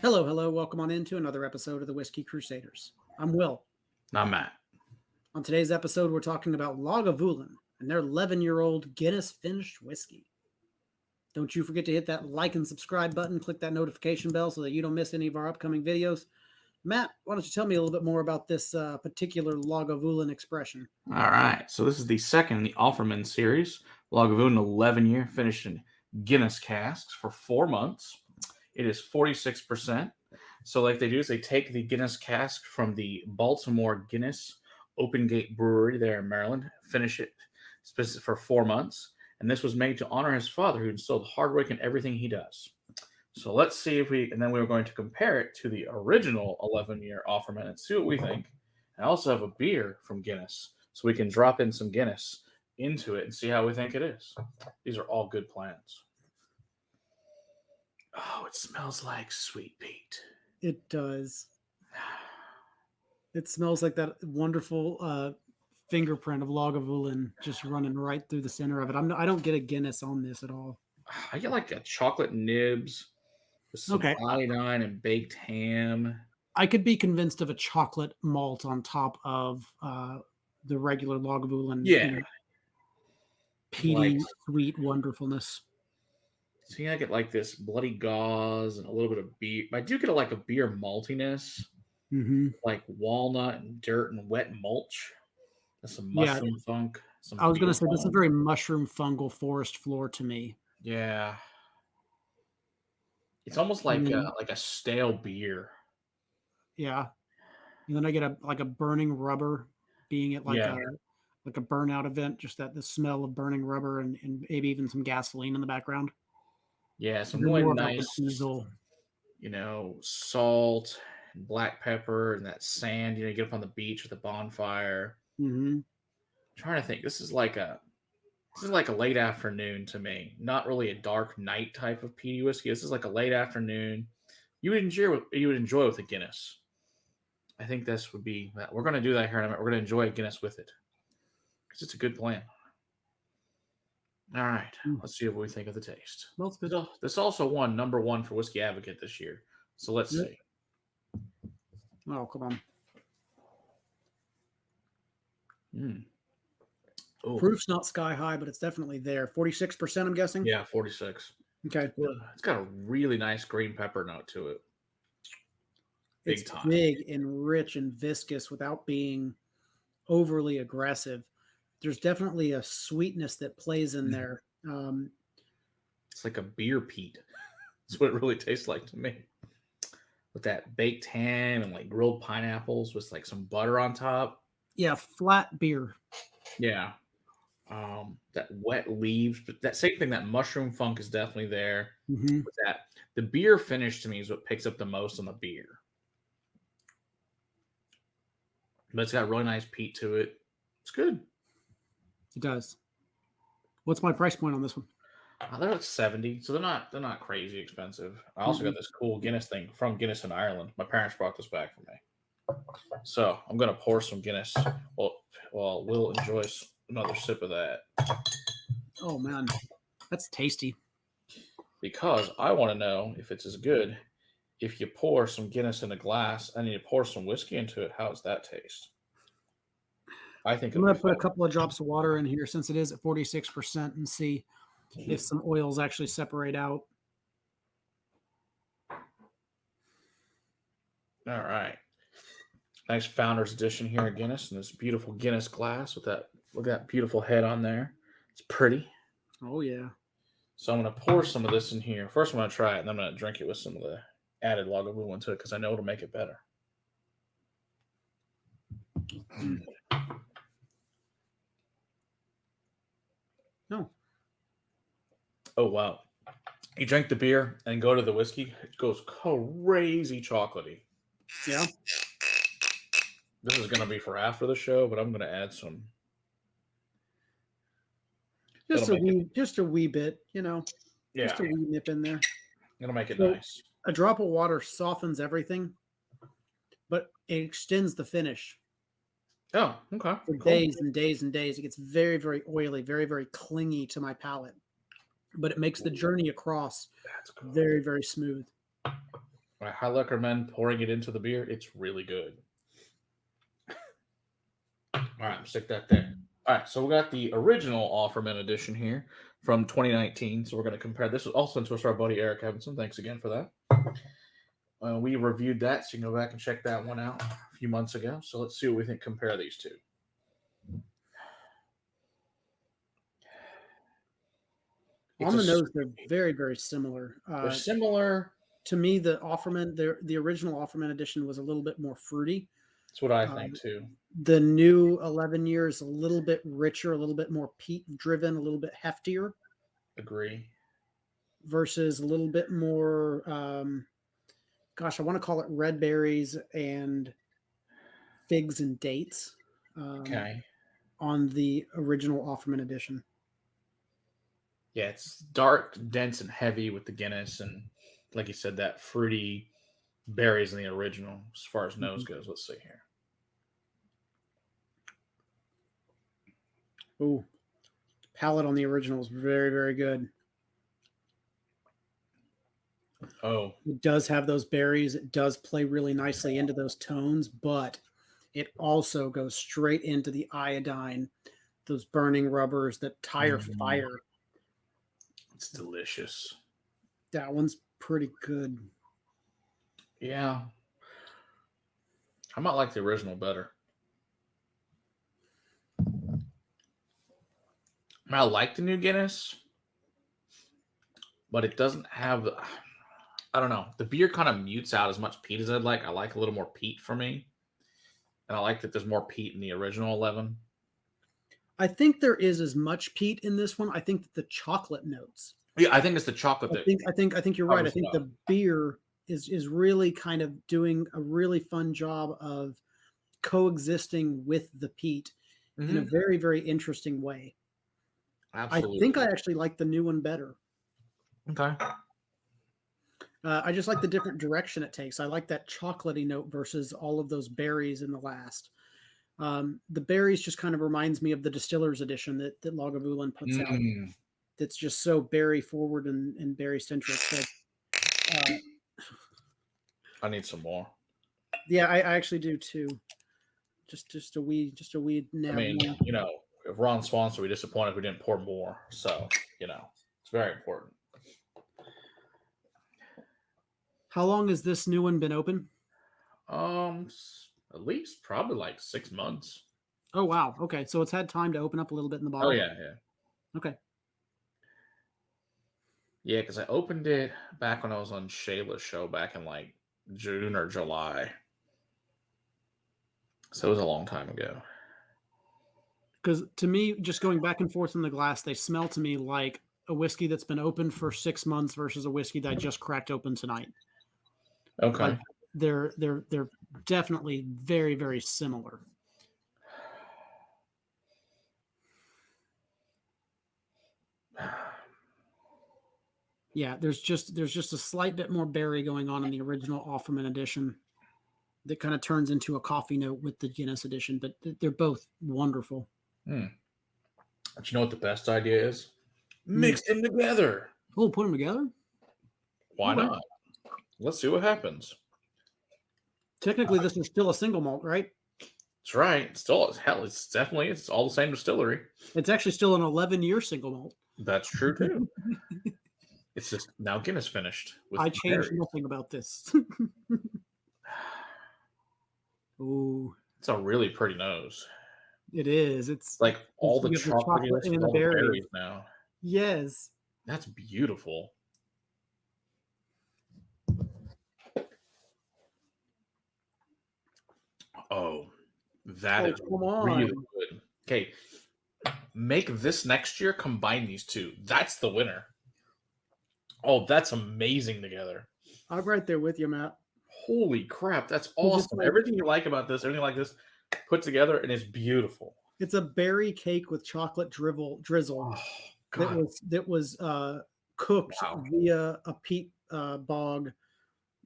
Hello, hello. Welcome on into another episode of the Whiskey Crusaders. I'm Will. I'm Matt. On today's episode, we're talking about Lagavulin and their 11-year-old Guinness finished whiskey. Don't you forget to hit that like and subscribe button, click that notification bell so that you don't miss any of our upcoming videos. Matt, why don't you tell me a little bit more about this particular Lagavulin expression? All right. So this is the second in the Offerman series. Lagavulin 11-year finished in Guinness casks for 4 months. It is 46%. So like they do is they take the Guinness cask from the Baltimore Guinness Open Gate Brewery there in Maryland, finish it for 4 months. And this was made to honor his father, who instilled hard work in everything he does. So let's see if and then we were going to compare it to the original 11-year Offerman and see what we think. I also have a beer from Guinness, so we can drop in some Guinness into it and see how we think it is. These are all good plans. Oh, it smells like Sweet Peat. It does. It smells like that wonderful fingerprint of Lagavulin just running right through the center of it. I don't get a Guinness on this at all. I get like a chocolate nibs with some iodine and baked ham. I could be convinced of a chocolate malt on top of the regular Lagavulin. Yeah. Peaty, sweet wonderfulness. See, I get like this bloody gauze and a little bit of beer. I do get like a beer maltiness, like walnut and dirt and wet mulch. That's some mushroom funk. I was going to say, this is very mushroom fungal forest floor to me. Yeah. It's almost like a stale beer. Yeah. And then I get a burning rubber, being at like a burnout event, just the smell of burning rubber and maybe even some gasoline in the background. Yeah, some really nice salt and black pepper and that sand, you get up on the beach with a bonfire. I'm trying to think. This is like a late afternoon to me. Not really a dark night type of peaty whiskey. This is like a late afternoon. You would enjoy with a Guinness. I think this would be that. We're going to do that here in a minute. We're going to enjoy a Guinness with it because it's a good plan. All right, let's see what we think of the taste. Well, this also won #1 for Whiskey Advocate this year. So let's see. Oh, come on. Proof's not sky high, but it's definitely there. 46%, I'm guessing? Yeah, 46. Okay. It's got a really nice green pepper note to it. It's big and rich and viscous without being overly aggressive. There's definitely a sweetness that plays in there. It's like a beer peat. That's what it really tastes like to me. With that baked ham and like grilled pineapples with like some butter on top. Yeah, flat beer. Yeah. That wet leaves, but that same thing, that mushroom funk is definitely there. With that, the beer finish to me is what picks up the most on the beer. But it's got really nice peat to it. It's good. It does. What's my price point on this one? They're like 70, so they're not crazy expensive. I also got this cool Guinness thing from Guinness in Ireland. My parents brought this back for me. So I'm gonna pour some Guinness. Well, we'll enjoy another sip of that. Oh man, that's tasty. Because I want to know if it's as good. If you pour some Guinness in a glass and you pour some whiskey into it, how does that taste? I think I'm going to put a couple of drops of water in here since it is at 46% and see if some oils actually separate out. All right. Nice Founder's Edition here at Guinness in this beautiful Guinness glass with that, look at that beautiful head on there. It's pretty. Oh, yeah. So I'm going to pour some of this in here. First, I'm going to try it, and then I'm going to drink it with some of the added Lagavulin to it because I know it'll make it better. No. Oh, wow. You drink the beer and go to the whiskey, it goes crazy chocolatey. Yeah. This is going to be for after the show, but I'm going to add some. Just a wee bit, Just a wee nip in there. It'll make it nice. A drop of water softens everything, but it extends the finish. Oh, okay. For days and days and days. It gets very, very oily, very, very clingy to my palate. But it makes the journey across very, very smooth. All I highly recommend pouring it into the beer. It's really good. All right, stick that there. All right, so we got the original Offerman edition here from 2019. So we're going to compare this. Also, to our buddy Eric Evanson. Thanks again for that. We reviewed that, so you can go back and check that one out a few months ago. So let's see what we think. Compare these two. On the nose, they're very, very similar. They're similar. To me, the Offerman, the original Offerman edition was a little bit more fruity. That's what I think too. The new 11 years a little bit richer, a little bit more peat driven, a little bit heftier. Agree. Versus a little bit more, I want to call it red berries and figs and dates. Okay. On the original Offerman edition. Yeah, it's dark, dense, and heavy with the Guinness, and like you said, that fruity berries in the original. As far as nose goes, let's see here. Ooh, palate on the original is very, very good. Oh, it does have those berries. It does play really nicely into those tones, but it also goes straight into the iodine, those burning rubbers, that tire fire. It's delicious. That one's pretty good. Yeah. I might like the original better. I like the new Guinness, but it doesn't have, I don't know. The beer kind of mutes out as much peat as I'd like. I like a little more peat for me. And I like that there's more peat in the original 11. I think there is as much peat in this one. I think that the chocolate notes. Yeah, I think it's the chocolate. I think you're right. I think the beer is really kind of doing a really fun job of coexisting with the peat in a very, very interesting way. Absolutely. I think I actually like the new one better. Okay. I just like the different direction it takes. I like that chocolatey note versus all of those berries in the last. The berries just kind of reminds me of the Distiller's Edition that Lagavulin puts out. That's just so berry forward and berry centric. So, I need some more. Yeah, I actually do too. Just a wee now. I mean, if Ron Swanson would be disappointed if we didn't pour more. So, it's very important. How long has this new one been open? At least probably like 6 months. Oh, wow. Okay. So it's had time to open up a little bit in the bottle. Oh, yeah. Okay. Yeah, because I opened it back when I was on Shayla's show back in like June or July. So it was a long time ago. Because to me, just going back and forth in the glass, they smell to me like a whiskey that's been open for 6 months versus a whiskey that I just cracked open tonight. Okay. Like they're definitely very, very similar. Yeah, there's just a slight bit more berry going on in the original Offerman edition that kind of turns into a coffee note with the Guinness edition, but they're both wonderful. But you know what the best idea is? Mix them together. Oh, put them together? Why not? Let's see what happens. Technically, this is still a single malt, right? That's right. It's definitely, it's all the same distillery. It's actually still an 11-year single malt. That's true, too. It's just now Guinness finished. I changed nothing about this. Ooh. It's a really pretty nose. It is. It's like all the chocolate and the berries now. Yes. That's beautiful. Oh, that is really good. Okay. Make this next year, combine these two. That's the winner. Oh, that's amazing together. I'm right there with you, Matt. Holy crap, that's awesome. Everything you like about this, everything like this, put together, and it's beautiful. It's a berry cake with chocolate drizzle that was cooked via a peat bog.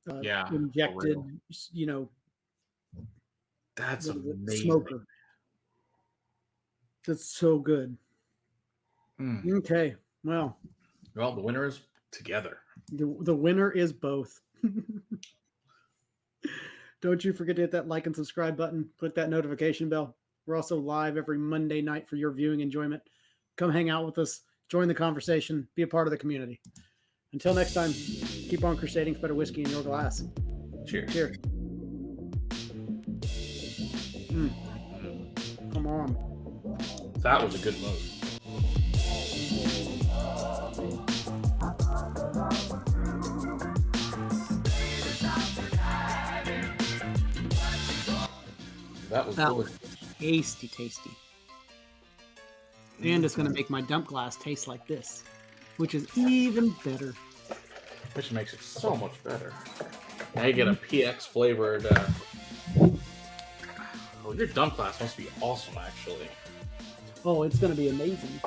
Injected, That's amazing. Smoker. That's so good. Okay, well, the winner is together. The winner is both. Don't you forget to hit that like and subscribe button. Click that notification bell. We're also live every Monday night for your viewing enjoyment. Come hang out with us. Join the conversation. Be a part of the community. Until next time, keep on crusading for better whiskey in your glass. Cheers. Cheers. Come on. That was a good move. That was good. Tasty, tasty. And it's going to make my dump glass taste like this, which is even better. Which makes it so much better. Now you get a PX flavored. Oh, your dump glass must be awesome, actually. Oh, it's going to be amazing.